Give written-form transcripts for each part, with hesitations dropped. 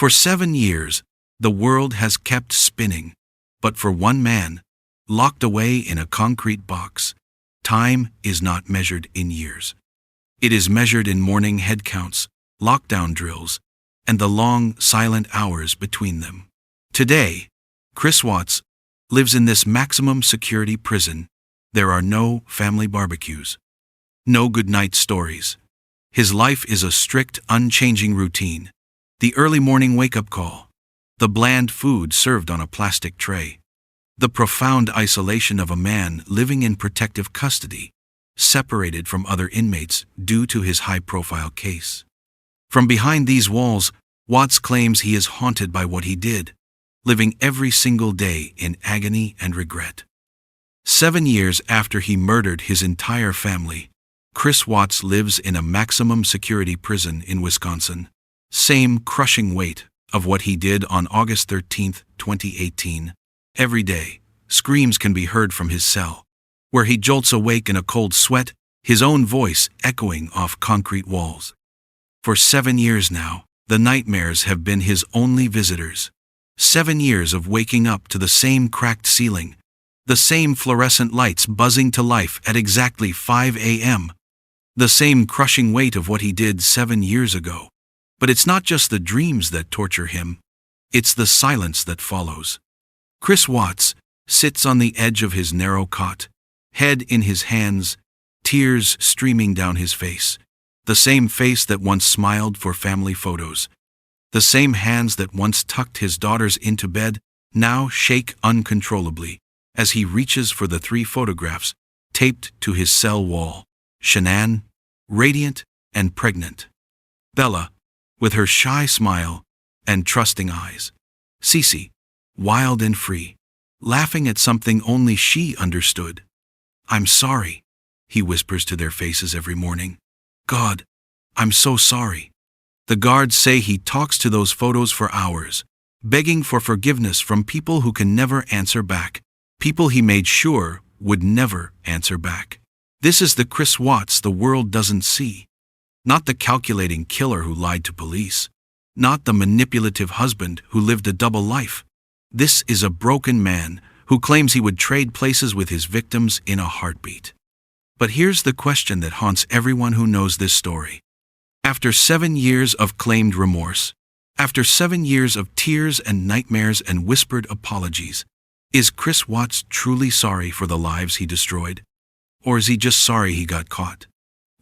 For 7 years, the world has kept spinning, but for one man, locked away in a concrete box, time is not measured in years. It is measured in morning head counts, lockdown drills, and the long, silent hours between them. Today, Chris Watts lives in this maximum security prison. There are no family barbecues, no goodnight stories. His life is a strict, unchanging routine. The early morning wake-up call, the bland food served on a plastic tray, the profound isolation of a man living in protective custody, separated from other inmates due to his high-profile case. From behind these walls, Watts claims he is haunted by what he did, living every single day in agony and regret. 7 years after he murdered his entire family, Chris Watts lives in a maximum security prison in Wisconsin. Same crushing weight of what he did on August 13, 2018. Every day, screams can be heard from his cell, where he jolts awake in a cold sweat, his own voice echoing off concrete walls. For 7 years now, the nightmares have been his only visitors. 7 years of waking up to the same cracked ceiling, the same fluorescent lights buzzing to life at exactly 5 a.m., the same crushing weight of what he did 7 years ago. But it's not just the dreams that torture him, it's the silence that follows. Chris Watts sits on the edge of his narrow cot, head in his hands, tears streaming down his face. The same face that once smiled for family photos. The same hands that once tucked his daughters into bed now shake uncontrollably as he reaches for the 3 photographs taped to his cell wall. Shanann, radiant and pregnant. Bella, with her shy smile and trusting eyes. Cece, wild and free, laughing at something only she understood. "I'm sorry," he whispers to their faces every morning. "God, I'm so sorry." The guards say he talks to those photos for hours, begging for forgiveness from people who can never answer back, people he made sure would never answer back. This is the Chris Watts the world doesn't see. Not the calculating killer who lied to police. Not the manipulative husband who lived a double life. This is a broken man who claims he would trade places with his victims in a heartbeat. But here's the question that haunts everyone who knows this story. After 7 years of claimed remorse, after 7 years of tears and nightmares and whispered apologies, is Chris Watts truly sorry for the lives he destroyed? Or is he just sorry he got caught?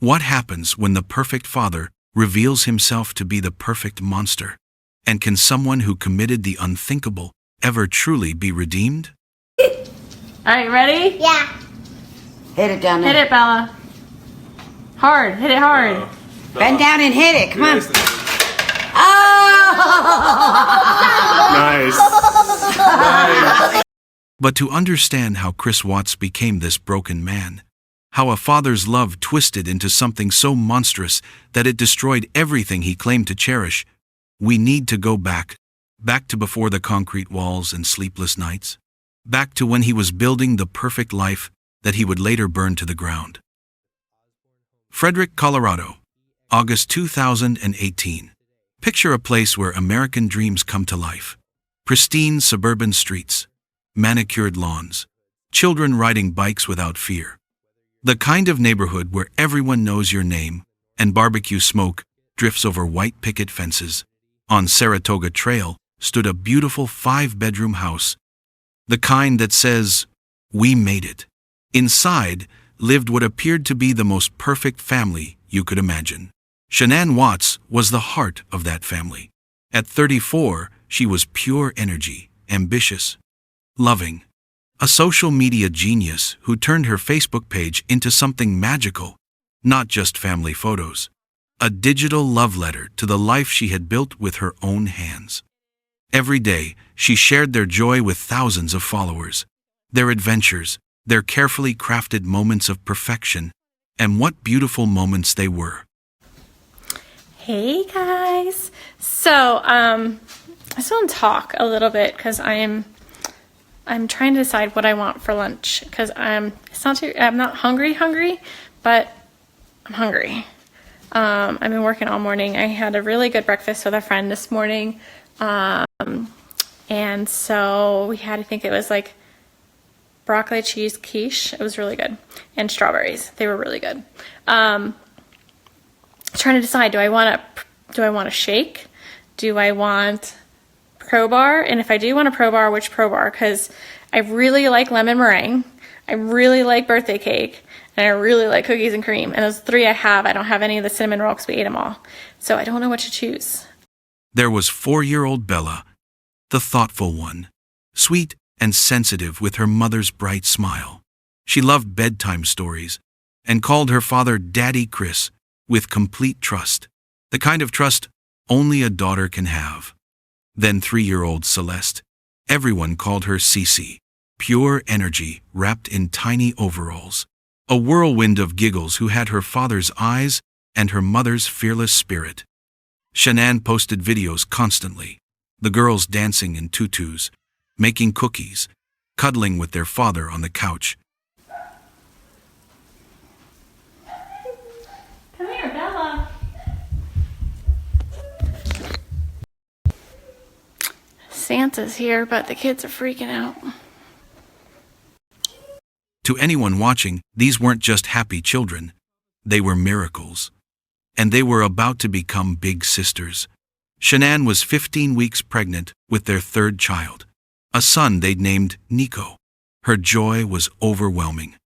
What happens when the perfect father reveals himself to be the perfect monster? And can someone who committed the unthinkable ever truly be redeemed? All right, ready? Yeah. Hit it down there. Hit it, Bella. Hard. Hit it hard. Bend down and hit it. Come on. Oh! Nice. But to understand how Chris Watts became this broken man, how a father's love twisted into something so monstrous that it destroyed everything he claimed to cherish, we need to go back to before the concrete walls and sleepless nights, back to when he was building the perfect life that he would later burn to the ground. Frederick, Colorado, August 2018. Picture a place where American dreams come to life. Pristine suburban streets, manicured lawns, children riding bikes without fear. The kind of neighborhood where everyone knows your name and barbecue smoke drifts over white picket fences. On Saratoga Trail stood a beautiful 5-bedroom house, the kind that says, "We made it." Inside lived what appeared to be the most perfect family you could imagine. Shanann Watts was the heart of that family. At 34, she was pure energy, ambitious, loving. A social media genius who turned her Facebook page into something magical, not just family photos. A digital love letter to the life she had built with her own hands. Every day, she shared their joy with thousands of followers, their adventures, their carefully crafted moments of perfection, and what beautiful moments they were. Hey guys. So, I just want to talk a little bit because I'm trying to decide what I want for lunch because I'm not hungry, but I'm hungry. I've been working all morning. I had a really good breakfast with a friend this morning. And so we had, I think it was like broccoli cheese quiche. It was really good. And strawberries. They were really good. Trying to decide, do I want a shake? Do I want Pro Bar? And if I do want a Pro Bar, which Pro Bar? Because I really like lemon meringue. I really like birthday cake. And I really like cookies and cream. And those 3 I have. I don't have any of the cinnamon roll because we ate them all. So I don't know what to choose. There was 4-year-old Bella, the thoughtful one, sweet and sensitive with her mother's bright smile. She loved bedtime stories and called her father Daddy Chris with complete trust, the kind of trust only a daughter can have. Then 3-year-old Celeste, everyone called her Cece, pure energy wrapped in tiny overalls, a whirlwind of giggles who had her father's eyes and her mother's fearless spirit. Shanann posted videos constantly, the girls dancing in tutus, making cookies, cuddling with their father on the couch. Come here, Bella. Santa's here, but the kids are freaking out. To anyone watching, these weren't just happy children. They were miracles. And they were about to become big sisters. Shanann was 15 weeks pregnant with their 3rd child, a son they'd named Nico. Her joy was overwhelming.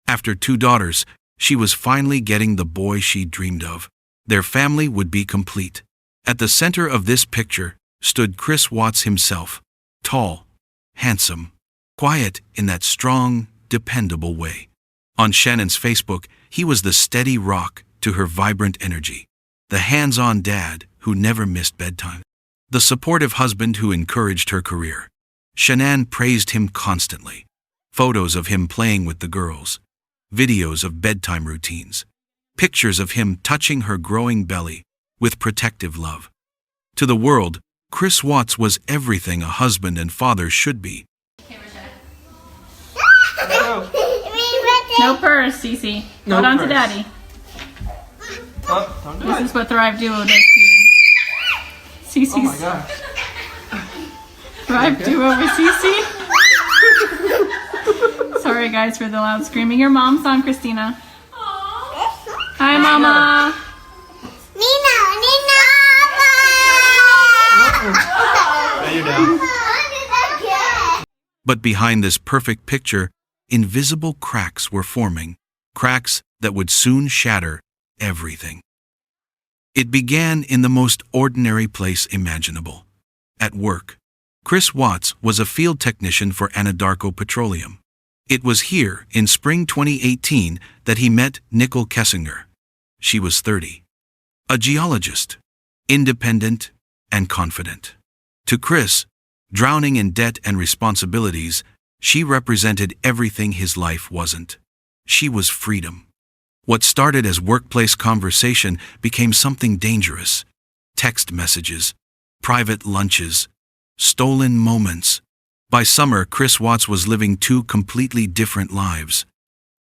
After 2 daughters, she was finally getting the boy she dreamed of. Their family would be complete. At the center of this picture stood Chris Watts himself, tall, handsome, quiet in that strong, dependable way. On Shannon's Facebook, he was the steady rock to her vibrant energy, the hands-on dad who never missed bedtime, the supportive husband who encouraged her career. Shanann praised him constantly. Photos of him playing with the girls, videos of bedtime routines, pictures of him touching her growing belly with protective love. To the world, Chris Watts was everything a husband and father should be. No purse, Cece. No Hold on to purse. Daddy. Oh, don't do This it. is what Thrive Duo does to you. Cece's Oh my gosh. Thrive Duo with Cece. Sorry guys for the loud screaming. Your mom's on, Christina. Hi, Mama. There you go. But behind this perfect picture, invisible cracks were forming, cracks that would soon shatter everything. It began in the most ordinary place imaginable. At work. Chris Watts was a field technician for Anadarko Petroleum. It was here, in spring 2018, that he met Nicole Kessinger. She was 30. A geologist. Independent and confident. To Chris, drowning in debt and responsibilities, she represented everything his life wasn't. She was freedom. What started as workplace conversation became something dangerous. Text messages, private lunches, stolen moments. By summer, Chris Watts was living 2 completely different lives.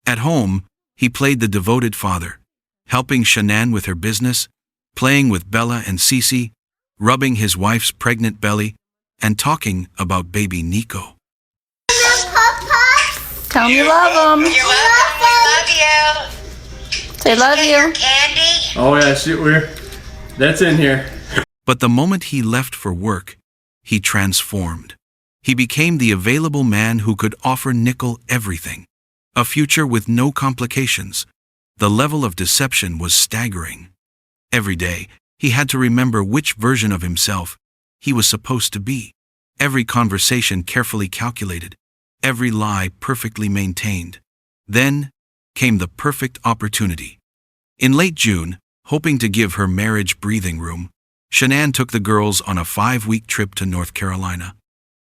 At home, he played the devoted father, helping Shanann with her business, playing with Bella and Cece, rubbing his wife's pregnant belly, and talking about baby Nico. Tell me you love them. You're welcome. We love you. Say love you. Candy. Oh yeah, shoot, that's in here. But the moment he left for work, he transformed. He became the available man who could offer Nicole everything. A future with no complications. The level of deception was staggering. Every day, he had to remember which version of himself he was supposed to be. Every conversation carefully calculated. Every lie perfectly maintained. Then came the perfect opportunity. In late June, hoping to give her marriage breathing room, Shanann took the girls on a 5-week trip to North Carolina.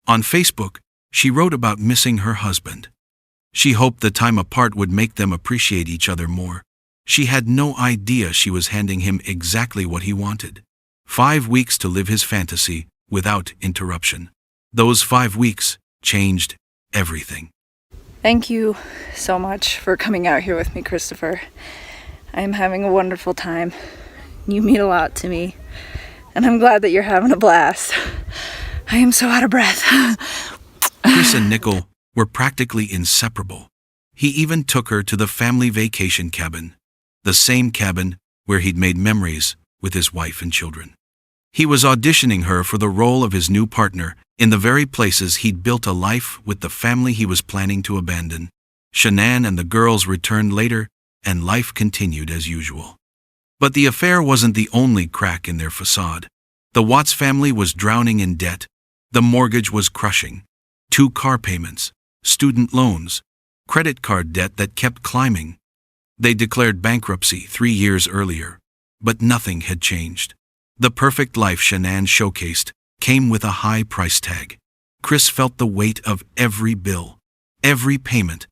On Facebook, she wrote about missing her husband. She hoped the time apart would make them appreciate each other more. She had no idea she was handing him exactly what he wanted. 5 weeks to live his fantasy without interruption. Those 5 weeks changed everything. Thank you so much for coming out here with me, Christopher. I'm having a wonderful time. You mean a lot to me. and I'm glad that you're having a blast. I am so out of breath. Chris and Nickel were practically inseparable. He even took her to the family vacation cabin, the same cabin where he'd made memories with his wife and children. He was auditioning her for the role of his new partner in the very places he'd built a life with the family he was planning to abandon. Shanann and the girls returned later, and life continued as usual. But the affair wasn't the only crack in their facade. The Watts family was drowning in debt. The mortgage was crushing. 2 car payments, student loans, credit card debt that kept climbing. They declared bankruptcy 3 years earlier, but nothing had changed. The perfect life Shanann showcased came with a high price tag. Chris felt the weight of every bill, every payment.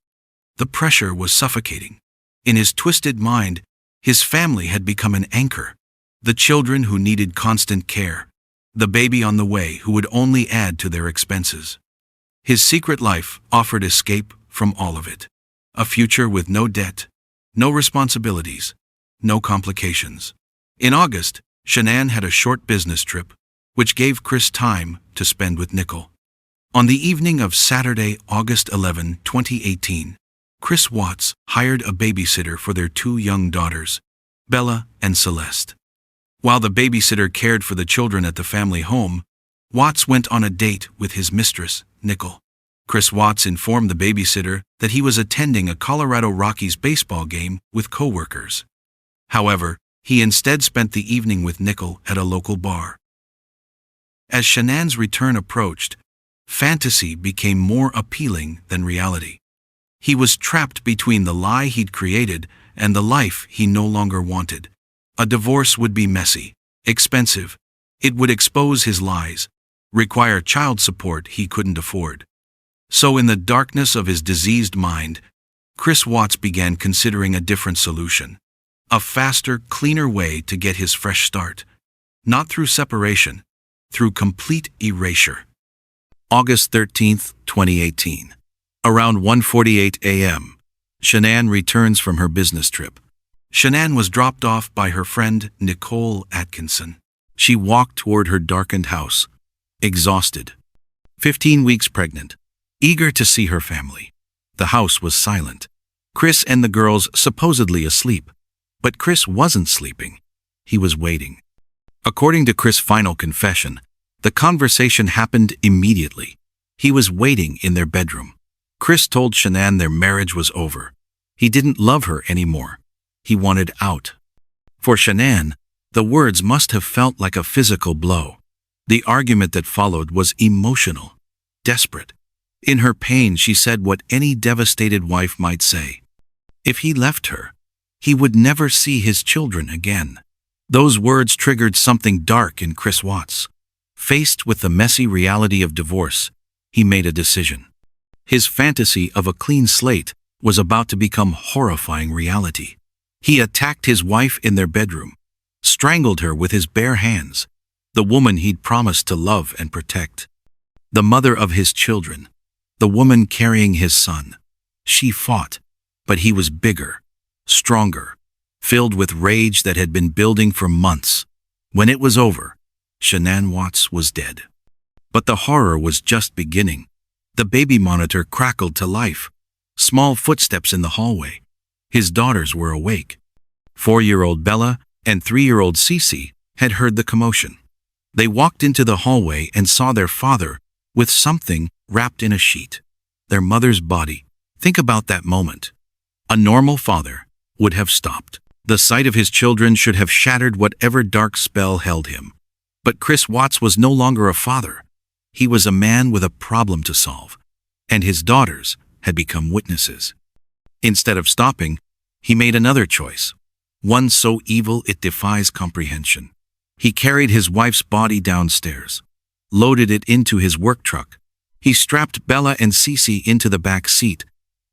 The pressure was suffocating. In his twisted mind, his family had become an anchor. The children who needed constant care. The baby on the way who would only add to their expenses. His secret life offered escape from all of it. A future with no debt, no responsibilities, no complications. In August, Shanann had a short business trip, which gave Chris time to spend with Nickel. On the evening of Saturday, August 11, 2018, Chris Watts hired a babysitter for their 2 young daughters, Bella and Celeste. While the babysitter cared for the children at the family home, Watts went on a date with his mistress, Nickel. Chris Watts informed the babysitter that he was attending a Colorado Rockies baseball game with coworkers. However, he instead spent the evening with Nickel at a local bar. As Shanann's return approached, fantasy became more appealing than reality. He was trapped between the lie he'd created and the life he no longer wanted. A divorce would be messy, expensive. It would expose his lies, require child support he couldn't afford. So in the darkness of his diseased mind, Chris Watts began considering a different solution. A faster, cleaner way to get his fresh start. Not through separation, through complete erasure. August 13, 2018. Around 1:48 a.m., Shanann returns from her business trip. Shanann was dropped off by her friend Nicole Atkinson. She walked toward her darkened house, exhausted. 15 weeks pregnant, eager to see her family. The house was silent. Chris and the girls supposedly asleep. But Chris wasn't sleeping. He was waiting. According to Chris' final confession, the conversation happened immediately. He was waiting in their bedroom. Chris told Shanann their marriage was over. He didn't love her anymore. He wanted out. For Shanann, the words must have felt like a physical blow. The argument that followed was emotional, desperate. In her pain, she said what any devastated wife might say. If he left her, he would never see his children again. Those words triggered something dark in Chris Watts. Faced with the messy reality of divorce, he made a decision. His fantasy of a clean slate was about to become horrifying reality. He attacked his wife in their bedroom, strangled her with his bare hands, the woman he'd promised to love and protect. The mother of his children, the woman carrying his son. She fought, but he was bigger, stronger, filled with rage that had been building for months. When it was over, Shanann Watts was dead. But the horror was just beginning. The baby monitor crackled to life. Small footsteps in the hallway. His daughters were awake. 4-year-old Bella and 3-year-old Cece had heard the commotion. They walked into the hallway and saw their father with something wrapped in a sheet. Their mother's body. Think about that moment. A normal father would have stopped. The sight of his children should have shattered whatever dark spell held him. But Chris Watts was no longer a father. He was a man with a problem to solve, and his daughters had become witnesses. Instead of stopping, he made another choice, one so evil it defies comprehension. He carried his wife's body downstairs, loaded it into his work truck. He strapped Bella and Cece into the back seat.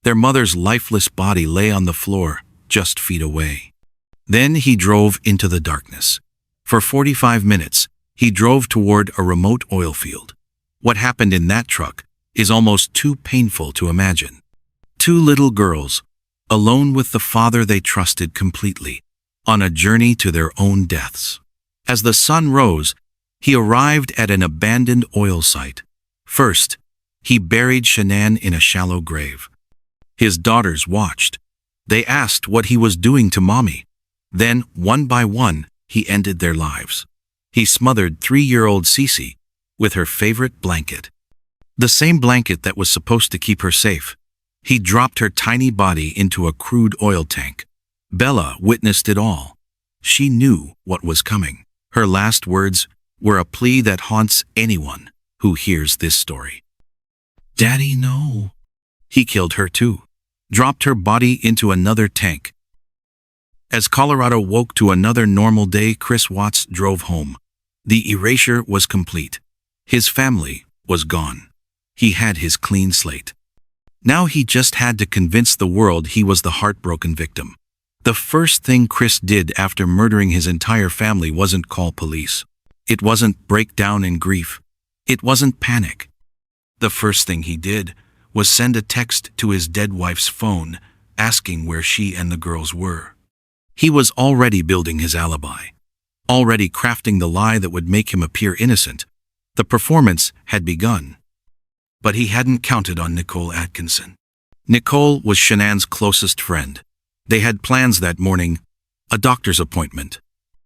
Their mother's lifeless body lay on the floor, just feet away. Then he drove into the darkness. For 45 minutes, he drove toward a remote oil field. What happened in that truck is almost too painful to imagine. 2 little girls, alone with the father they trusted completely, on a journey to their own deaths. As the sun rose, He arrived at an abandoned oil site. First, he buried Shanann in a shallow grave. His daughters watched. They asked what he was doing to Mommy. Then, one by one, he ended their lives. He smothered 3-year-old Cece with her favorite blanket. The same blanket that was supposed to keep her safe. He dropped her tiny body into a crude oil tank. Bella witnessed it all. She knew what was coming. Her last words were a plea that haunts anyone who hears this story. "Daddy, no." He killed her too. Dropped her body into another tank. As Colorado woke to another normal day, Chris Watts drove home. The erasure was complete. His family was gone. He had his clean slate. Now he just had to convince the world he was the heartbroken victim. The first thing Chris did after murdering his entire family wasn't call police. It wasn't break down in grief. It wasn't panic. The first thing he did was send a text to his dead wife's phone, asking where she and the girls were. He was already building his alibi, already crafting the lie that would make him appear innocent. The performance had begun. But he hadn't counted on Nicole Atkinson. Nicole was Shanann's closest friend. They had plans that morning, a doctor's appointment.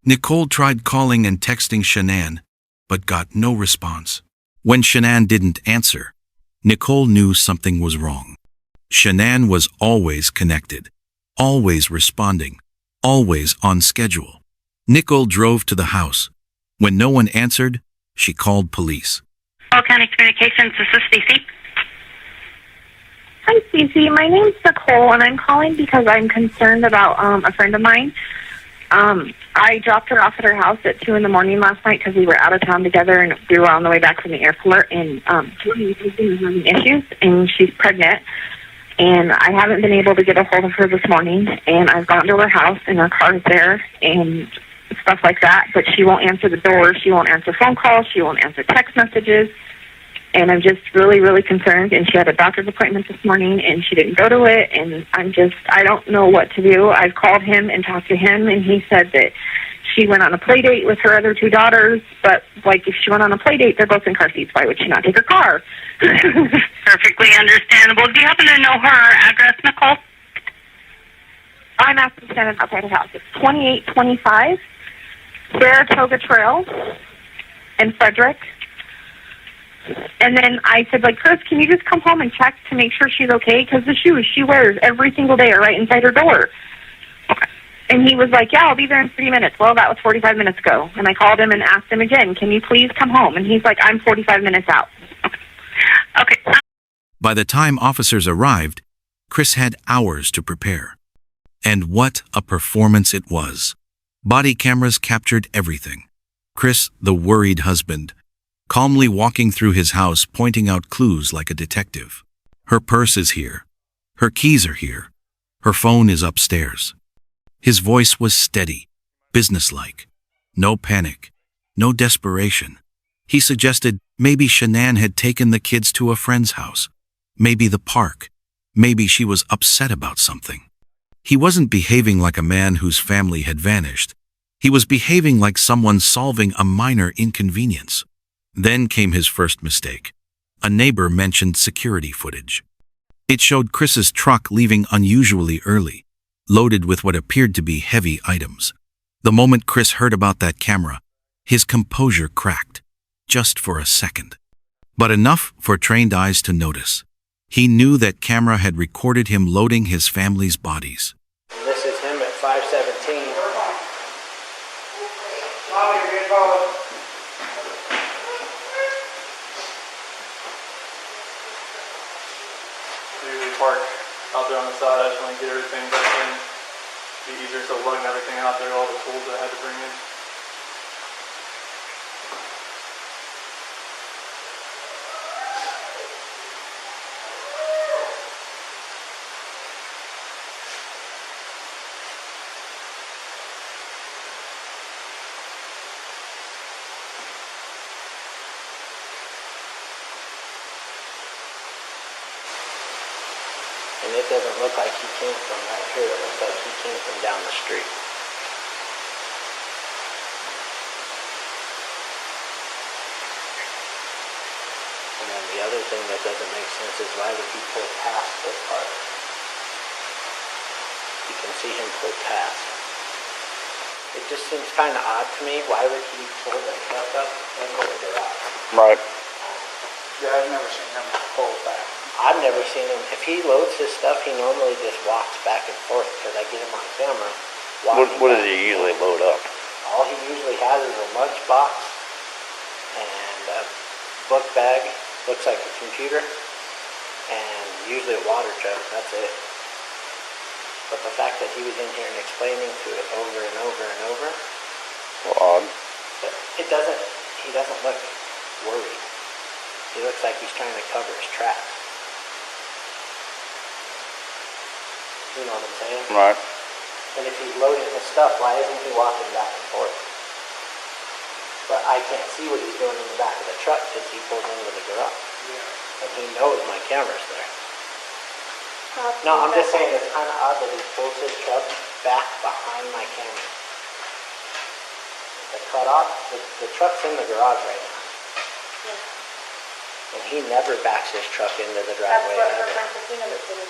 Nicole tried calling and texting Shanann, but got no response. When Shanann didn't answer, Nicole knew something was wrong. Shanann was always connected, always responding, always on schedule. Nicole drove to the house. When no one answered, she called police. County Communications, this is Cece. Hi, Cece. My name's Nicole, and I'm calling because I'm concerned about a friend of mine. I dropped her off at her house at 2 in the morning last night because we were out of town together, and we were on the way back from the airport, and she was having issues, and she's pregnant. And I haven't been able to get a hold of her this morning, and I've gone to her house, and her car's there, and stuff like that, but she won't answer the door, she won't answer phone calls, she won't answer text messages, and I'm just really, really concerned. And she had a doctor's appointment this morning, and she didn't go to it, and I don't know what to do. I've called him and talked to him, and he said that she went on a play date with her other 2 daughters, but, like, if she went on a play date, they're both in car seats. Why would she not take her car? Perfectly understandable. Do you happen to know her address, Nicole? I'm asking to stand outside her house. It's 2825 Saratoga Trail in Frederick. And then I said, like, Chris, can you just come home and check to make sure she's okay? Because the shoes she wears every single day are right inside her door. Okay. And he was like, yeah, I'll be there in 3 minutes. Well, that was 45 minutes ago. And I called him and asked him again, can you please come home? And he's like, I'm 45 minutes out. Okay. By the time officers arrived, Chris had hours to prepare. And what a performance it was. Body cameras captured everything. Chris, the worried husband, calmly walking through his house, pointing out clues like a detective. Her purse is here. Her keys are here. Her phone is upstairs. His voice was steady, businesslike. No panic, no desperation. He suggested maybe Shanann had taken the kids to a friend's house. Maybe the park. Maybe she was upset about something. He wasn't behaving like a man whose family had vanished. He was behaving like someone solving a minor inconvenience. Then came his first mistake. A neighbor mentioned security footage. It showed Chris's truck leaving unusually early, loaded with what appeared to be heavy items. The moment Chris heard about that camera, his composure cracked, just for a second. But enough for trained eyes to notice. He knew that camera had recorded him loading his family's bodies. This is him at 517. We usually park out there on the side. I just want to get everything back in. Be easier to lug everything out there, all the tools that I had to bring in. And it doesn't look like he came from right here. It looks like he came from down the street. then the other thing that doesn't make sense is why would he pull past this part? You can see him pull past. It just seems kind of odd to me. Why would he pull the truck up and go to the garage? Right. Yeah, I've never seen him pull back. I've never seen him. If he loads his stuff, he normally just walks back and forth because I get him on camera. What does he usually load up? All he usually has is a lunch box and a book bag, looks like a computer, and usually a water jug. That's it. But the fact that he was in here and explaining to it over and over and over, Well, odd. he doesn't look worried. He looks like he's trying to cover his tracks. You know what I'm saying? Right. And if he's loading his stuff, why isn't he walking back and forth? But I can't see what he's doing in the back of the truck because he pulled into the garage. And he knows my camera's there. No, I'm just saying it's kind of odd that he pulls his truck back behind my camera. The cutoff, the truck's in the garage right now. And he never backs his truck into the driveway. That's what her friend Christina was saying.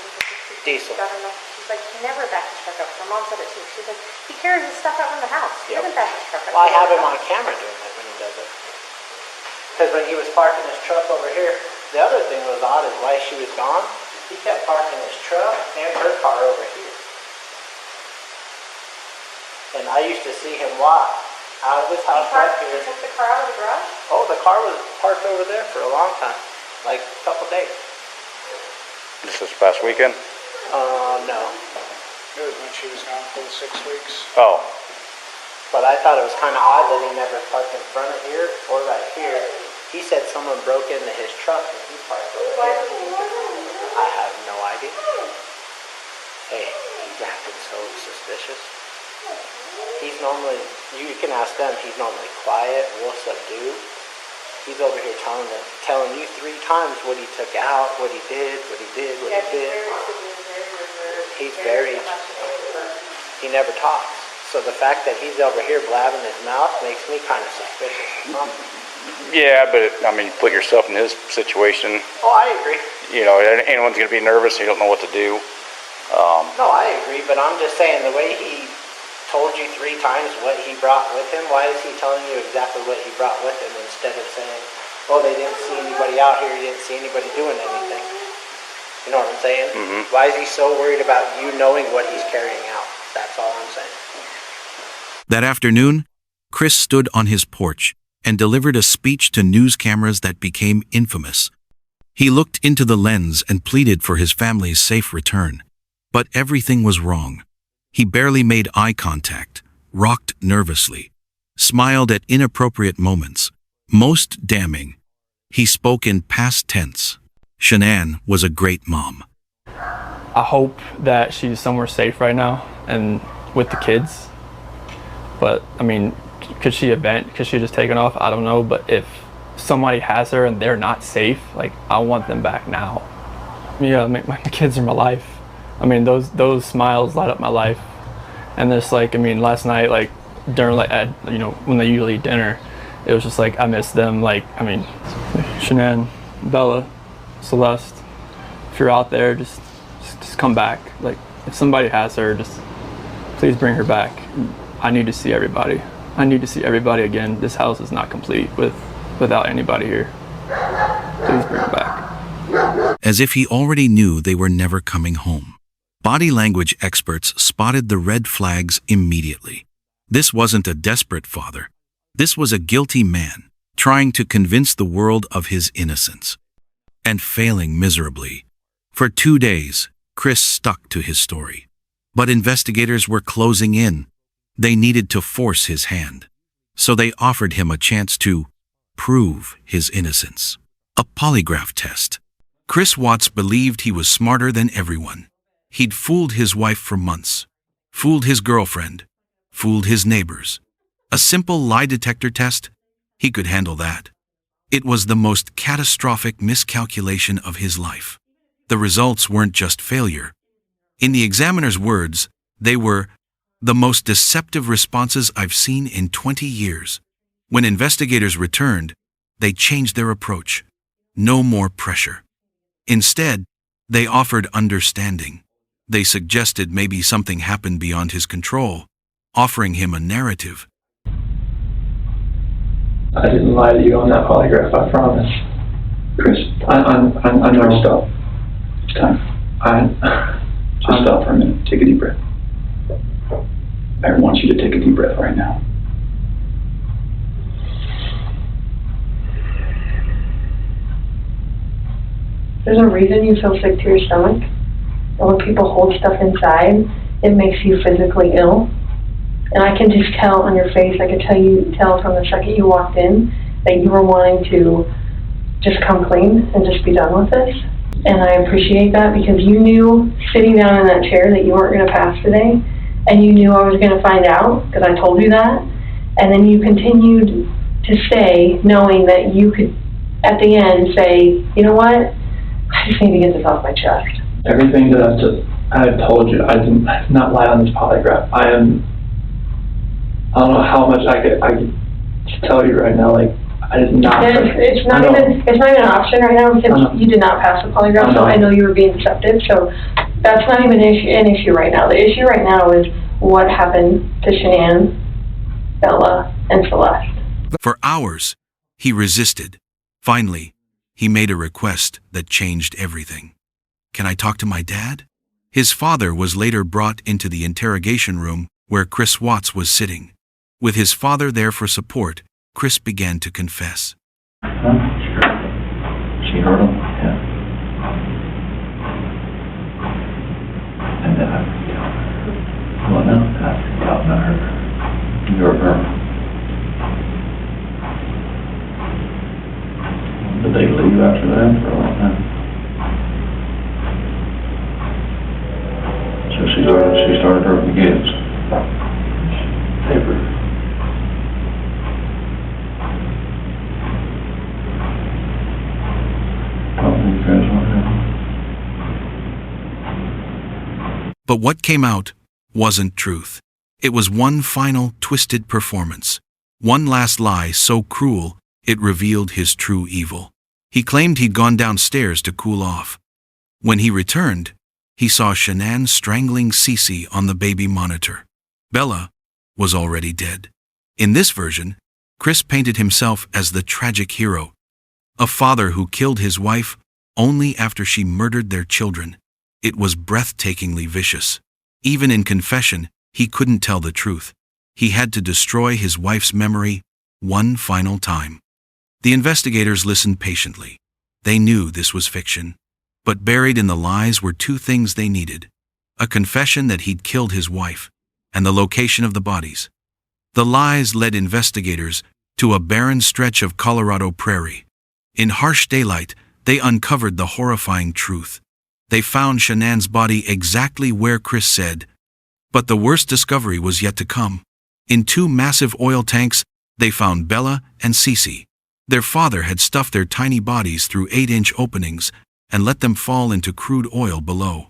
Diesel. She's like, he never backs his truck up. Her mom said it too. She's like, he carries his stuff out in the house. He doesn't back his truck up. Well, I have him on camera doing it when he does it. Because when he was parking his truck over here, the other thing was odd is while she was gone, he kept parking his truck and her car over here. And I used to see him walk out of his house right here. He took the car out of the garage? Oh, the car was parked over there for a long time, like a couple days. This is past weekend? No. It was when she was gone for the 6 weeks. Oh. But I thought it was kind of odd that he never parked in front of here or right here. He said someone broke into his truck and he parked over here. I have no idea. Hey, he's acting so suspicious. He's normally, you can ask them, he's normally quiet, real subdued. He's over here telling you 3 times what he took out, what he did, what he did, what he did. He's very, he never talks. So the fact that he's over here blabbing his mouth makes me kind of suspicious. Yeah, but I mean, put yourself in his situation. Oh, I agree. You know, anyone's going to be nervous. You don't know what to do. No, I agree, but I'm just saying the way he told you 3 times what he brought with him, why is he telling you exactly what he brought with him instead of saying, oh, they didn't see anybody out here, he didn't see anybody doing anything. You know what I'm saying? Mm-hmm. Why is he so worried about you knowing what he's carrying out? That's all I'm saying. That afternoon, Chris stood on his porch and delivered a speech to news cameras that became infamous. He looked into the lens and pleaded for his family's safe return. But everything was wrong. He barely made eye contact, rocked nervously, smiled at inappropriate moments. Most damning, he spoke in past tense. Shanann was a great mom. I hope that she's somewhere safe right now and with the kids. But, I mean, could she event? Could she just taken off? I don't know. But if somebody has her and they're not safe, like, I want them back now. Yeah, my kids are my life. I mean, those smiles light up my life. And this, like, I mean, last night, like, during, like, you know, when they usually eat dinner, it was just like, I miss them. Like, I mean, Shanann, Bella, Celeste, if you're out there, just come back. Like, if somebody has her, just please bring her back. I need to see everybody. I need to see everybody again. This house is not complete without anybody here. Please bring her back. As if he already knew they were never coming home. Body language experts spotted the red flags immediately. This wasn't a desperate father. This was a guilty man trying to convince the world of his innocence. And failing miserably. For 2 days, Chris stuck to his story. But investigators were closing in. They needed to force his hand. So they offered him a chance to prove his innocence. A polygraph test. Chris Watts believed he was smarter than everyone. He'd fooled his wife for months, fooled his girlfriend, fooled his neighbors. A simple lie detector test, he could handle that. It was the most catastrophic miscalculation of his life. The results weren't just failure. In the examiner's words, they were the most deceptive responses I've seen in 20 years. When investigators returned, they changed their approach. no more pressure. Instead, they offered understanding. They suggested maybe something happened beyond his control, offering him a narrative. I didn't lie to you on that polygraph, I promise. Chris, I know. stop. It's time. Just stop for a minute. Take a deep breath. I want you to take a deep breath right now. There's a reason you feel sick to your stomach. And when people hold stuff inside, it makes you physically ill. And I can just tell on your face, I could tell from the second you walked in that you were wanting to just come clean and just be done with this. And I appreciate that because you knew sitting down in that chair that you weren't going to pass today. And you knew I was going to find out because I told you that. And then you continued to stay knowing that you could, at the end, say, you know what? I just need to get this off my chest. Everything that I have told you, I did not lie on this polygraph. I don't know how much I could tell you right now. Like, I did not. It's not even an option right now because you did not pass the polygraph. So I know you were being deceptive. So that's not even an issue right now. The issue right now is what happened to Shanann, Bella, and Celeste. For hours, he resisted. Finally, he made a request that changed everything. "Can I talk to my dad?" His father was later brought into the interrogation room where Chris Watts was sitting. With his father there for support, Chris began to confess. Sure. She heard him? Yeah. And then I can tell her. Well, no, I can tell her. You're her. Did they leave after that for a long time? So she started hurting the kids. Paper. But what came out wasn't truth. It was one final twisted performance. One last lie so cruel it revealed his true evil. He claimed he'd gone downstairs to cool off. When he returned, he saw Shanann strangling Cece on the baby monitor. Bella was already dead. In this version, Chris painted himself as the tragic hero, a father who killed his wife only after she murdered their children. It was breathtakingly vicious. Even in confession, he couldn't tell the truth. He had to destroy his wife's memory one final time. The investigators listened patiently. They knew this was fiction. But buried in the lies were two things they needed: a confession that he'd killed his wife, and the location of the bodies. The lies led investigators to a barren stretch of Colorado prairie. In harsh daylight, they uncovered the horrifying truth. They found Shanann's body exactly where Chris said. But the worst discovery was yet to come. In two massive oil tanks, they found Bella and Cece. Their father had stuffed their tiny bodies through 8-inch openings and let them fall into crude oil below.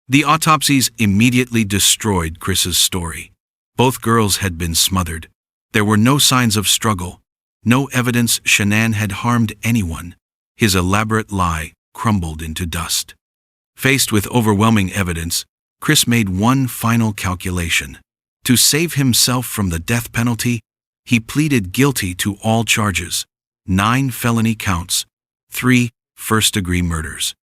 The autopsies immediately destroyed Chris's story. Both girls had been smothered. There were no signs of struggle, no evidence Shanann had harmed anyone. His elaborate lie crumbled into dust. Faced with overwhelming evidence, Chris made one final calculation. To save himself from the death penalty, he pleaded guilty to all charges: 9 felony counts, 3 first-degree murders,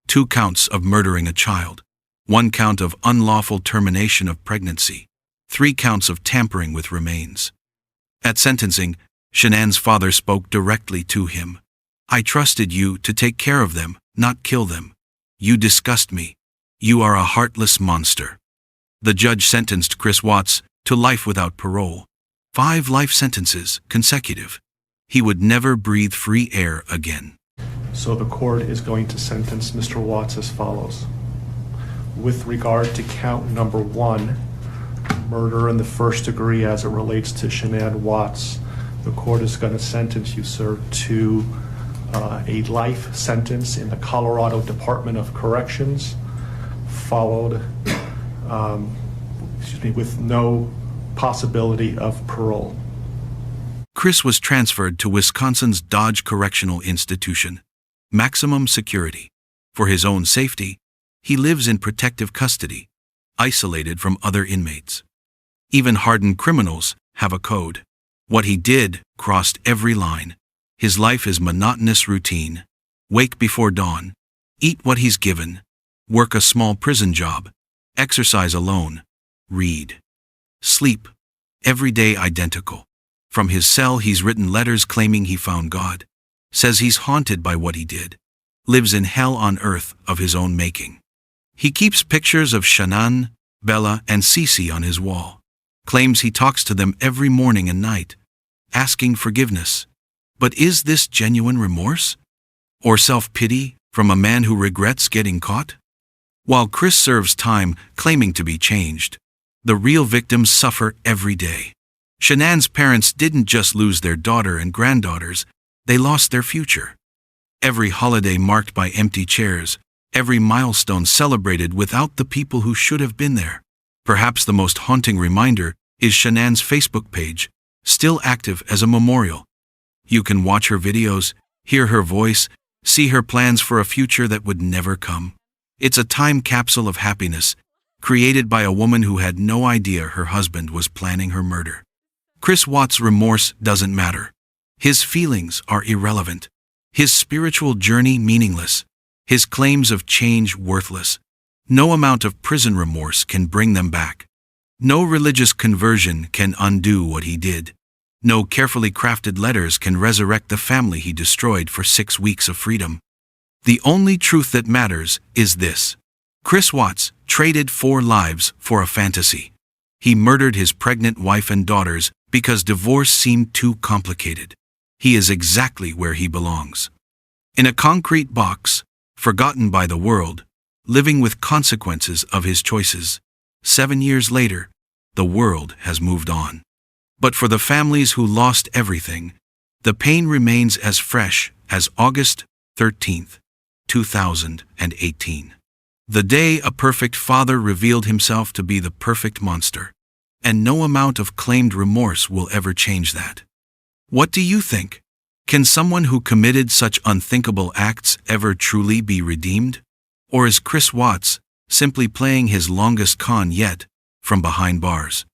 2 counts of murdering a child, 1 count of unlawful termination of pregnancy, 3 counts of tampering with remains. At sentencing, Shanann's father spoke directly to him. "I trusted you to take care of them, not kill them. You disgust me. You are a heartless monster." The judge sentenced Chris Watts to life without parole. 5 life sentences, consecutive. He would never breathe free air again. So the court is going to sentence Mr. Watts as follows. With regard to count number 1, murder in the first degree as it relates to Shanann Watts, the court is going to sentence you, sir, to a life sentence in the Colorado Department of Corrections, followed, with no possibility of parole. Chris was transferred to Wisconsin's Dodge Correctional Institution. maximum security. For his own safety, he lives in protective custody, isolated from other inmates. Even hardened criminals have a code. What he did crossed every line. His life is monotonous routine. Wake before dawn, eat what he's given, work a small prison job, exercise alone, read, sleep, every day identical. From his cell he's written letters claiming he found God, says he's haunted by what he did, lives in hell on earth of his own making. He keeps pictures of Shannon, Bella, and Cece on his wall, claims he talks to them every morning and night, asking forgiveness. But is this genuine remorse? Or self-pity from a man who regrets getting caught? While Chris serves time claiming to be changed, the real victims suffer every day. Shannon's parents didn't just lose their daughter and granddaughters, they lost their future. Every holiday marked by empty chairs, every milestone celebrated without the people who should have been there. Perhaps the most haunting reminder is Shannon's Facebook page, still active as a memorial. You can watch her videos, hear her voice, see her plans for a future that would never come. It's a time capsule of happiness, created by a woman who had no idea her husband was planning her murder. Chris Watts' remorse doesn't matter. His feelings are irrelevant. His spiritual journey meaningless. His claims of change worthless. No amount of prison remorse can bring them back. No religious conversion can undo what he did. No carefully crafted letters can resurrect the family he destroyed for 6 weeks of freedom. The only truth that matters is this. Chris Watts traded 4 lives for a fantasy. He murdered his pregnant wife and daughters because divorce seemed too complicated. He is exactly where he belongs. In a concrete box, forgotten by the world, living with consequences of his choices. 7 years later, the world has moved on. But for the families who lost everything, the pain remains as fresh as August 13th, 2018. The day a perfect father revealed himself to be the perfect monster. And no amount of claimed remorse will ever change that. What do you think? Can someone who committed such unthinkable acts ever truly be redeemed? Or is Chris Watts simply playing his longest con yet from behind bars?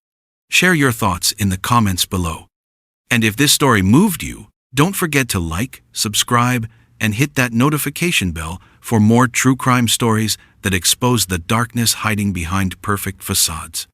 Share your thoughts in the comments below. And if this story moved you, don't forget to like, subscribe, and hit that notification bell for more true crime stories that expose the darkness hiding behind perfect facades.